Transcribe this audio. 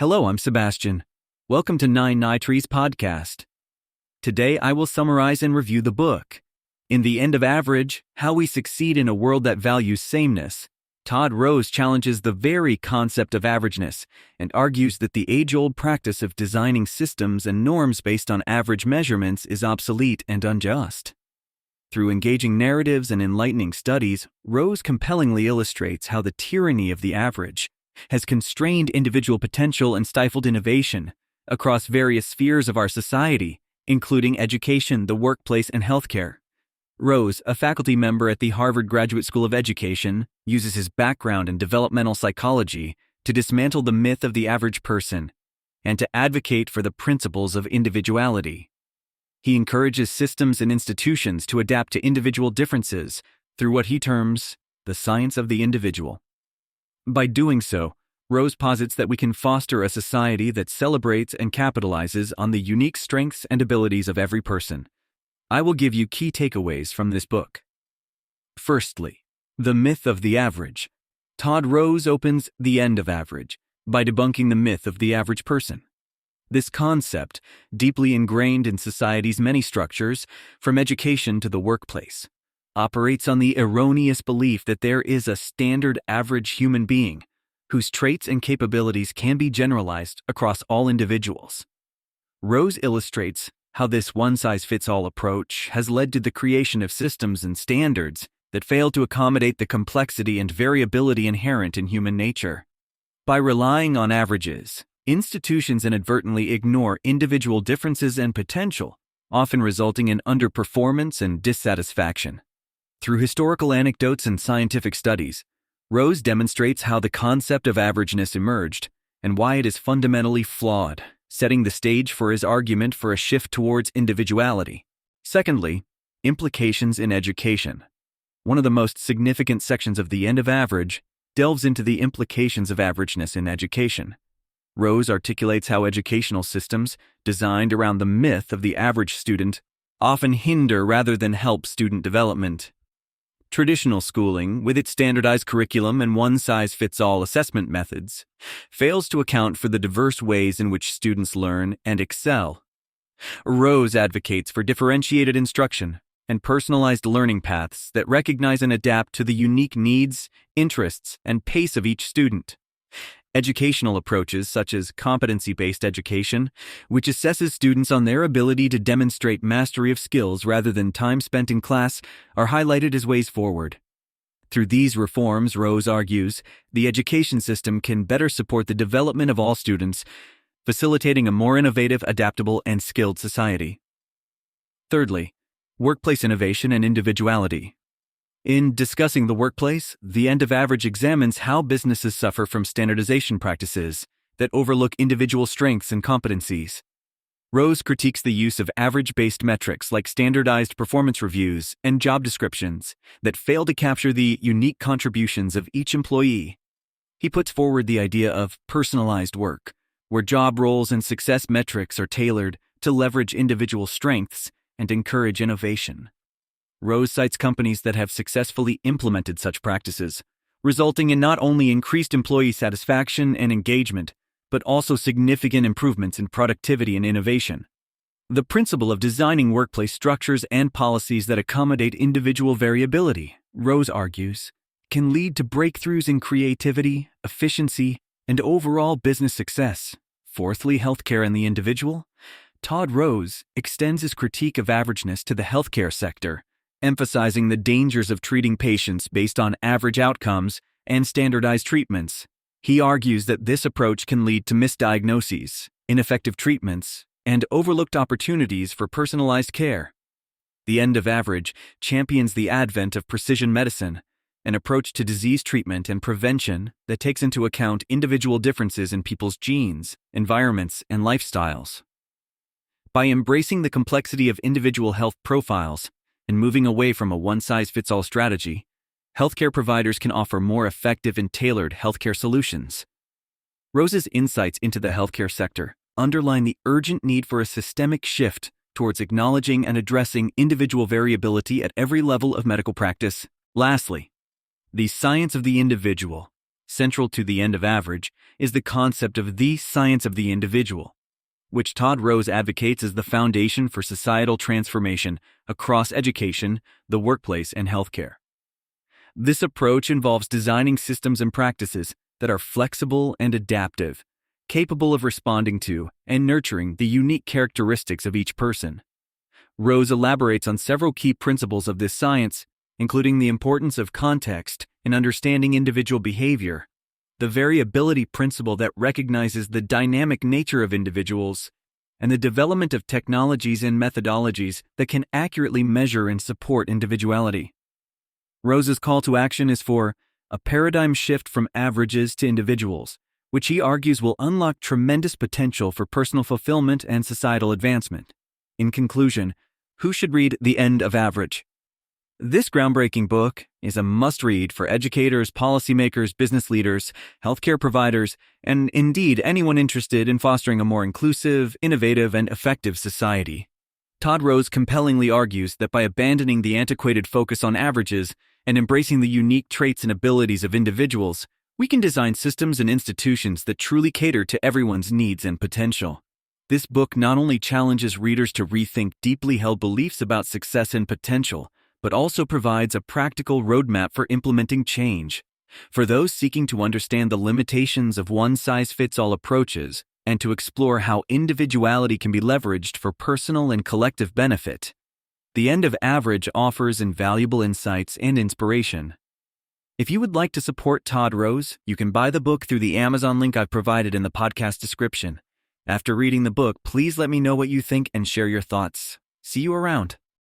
Hello, I'm Sebastian. Welcome to Nine Nitrees podcast. Today I will summarize and review the book, In the End of Average, How We Succeed in a World That Values Sameness. Todd Rose challenges the very concept of averageness and argues that the age-old practice of designing systems and norms based on average measurements is obsolete and unjust. Through engaging narratives and enlightening studies, Rose compellingly illustrates how the tyranny of the average has constrained individual potential and stifled innovation across various spheres of our society, including education, the workplace, and healthcare. Rose, a faculty member at the Harvard Graduate School of Education, uses his background in developmental psychology to dismantle the myth of the average person and to advocate for the principles of individuality. He encourages systems and institutions to adapt to individual differences through what he terms the science of the individual. By doing so, Rose posits that we can foster a society that celebrates and capitalizes on the unique strengths and abilities of every person. I will give you key takeaways from this book. Firstly, the myth of the average. Todd Rose opens The End of Average by debunking the myth of the average person. This concept, deeply ingrained in society's many structures, from education to the workplace, operates on the erroneous belief that there is a standard average human being whose traits and capabilities can be generalized across all individuals. Rose illustrates how this one-size-fits-all approach has led to the creation of systems and standards that fail to accommodate the complexity and variability inherent in human nature. By relying on averages, institutions inadvertently ignore individual differences and potential, often resulting in underperformance and dissatisfaction. Through historical anecdotes and scientific studies, Rose demonstrates how the concept of averageness emerged and why it is fundamentally flawed, setting the stage for his argument for a shift towards individuality. Secondly, implications in education. One of the most significant sections of The End of Average delves into the implications of averageness in education. Rose articulates how educational systems, designed around the myth of the average student, often hinder rather than help student development. Traditional schooling, with its standardized curriculum and one-size-fits-all assessment methods, fails to account for the diverse ways in which students learn and excel. Rose advocates for differentiated instruction and personalized learning paths that recognize and adapt to the unique needs, interests, and pace of each student. Educational approaches such as competency-based education, which assesses students on their ability to demonstrate mastery of skills rather than time spent in class, are highlighted as ways forward. Through these reforms, Rose argues, the education system can better support the development of all students, facilitating a more innovative, adaptable, and skilled society. Thirdly, workplace innovation and individuality. In discussing the workplace, The End of Average examines how businesses suffer from standardization practices that overlook individual strengths and competencies. Rose critiques the use of average-based metrics like standardized performance reviews and job descriptions that fail to capture the unique contributions of each employee. He puts forward the idea of personalized work, where job roles and success metrics are tailored to leverage individual strengths and encourage innovation. Rose cites companies that have successfully implemented such practices, resulting in not only increased employee satisfaction and engagement, but also significant improvements in productivity and innovation. The principle of designing workplace structures and policies that accommodate individual variability, Rose argues, can lead to breakthroughs in creativity, efficiency, and overall business success. Fourthly, healthcare and the individual. Todd Rose extends his critique of averageness to the healthcare sector, emphasizing the dangers of treating patients based on average outcomes and standardized treatments. He argues that this approach can lead to misdiagnoses, ineffective treatments, and overlooked opportunities for personalized care. The End of Average champions the advent of precision medicine, an approach to disease treatment and prevention that takes into account individual differences in people's genes, environments, and lifestyles. By embracing the complexity of individual health profiles and moving away from a one-size-fits-all strategy, healthcare providers can offer more effective and tailored healthcare solutions. Rose's insights into the healthcare sector underline the urgent need for a systemic shift towards acknowledging and addressing individual variability at every level of medical practice. Lastly, the science of the individual. Central to The End of Average is the concept of the science of the individual, which Todd Rose advocates as the foundation for societal transformation across education, the workplace, and healthcare. This approach involves designing systems and practices that are flexible and adaptive, capable of responding to and nurturing the unique characteristics of each person. Rose elaborates on several key principles of this science, including the importance of context in understanding individual behavior, the variability principle that recognizes the dynamic nature of individuals, and the development of technologies and methodologies that can accurately measure and support individuality. Rose's call to action is for a paradigm shift from averages to individuals, which he argues will unlock tremendous potential for personal fulfillment and societal advancement. In conclusion, who should read The End of Average? This groundbreaking book is a must-read for educators, policymakers, business leaders, healthcare providers, and indeed anyone interested in fostering a more inclusive, innovative, and effective society. Todd Rose compellingly argues that by abandoning the antiquated focus on averages and embracing the unique traits and abilities of individuals, we can design systems and institutions that truly cater to everyone's needs and potential. This book not only challenges readers to rethink deeply held beliefs about success and potential, but also provides a practical roadmap for implementing change. For those seeking to understand the limitations of one-size-fits-all approaches and to explore how individuality can be leveraged for personal and collective benefit, The End of Average offers invaluable insights and inspiration. If you would like to support Todd Rose, you can buy the book through the Amazon link I've provided in the podcast description. After reading the book, please let me know what you think and share your thoughts. See you around.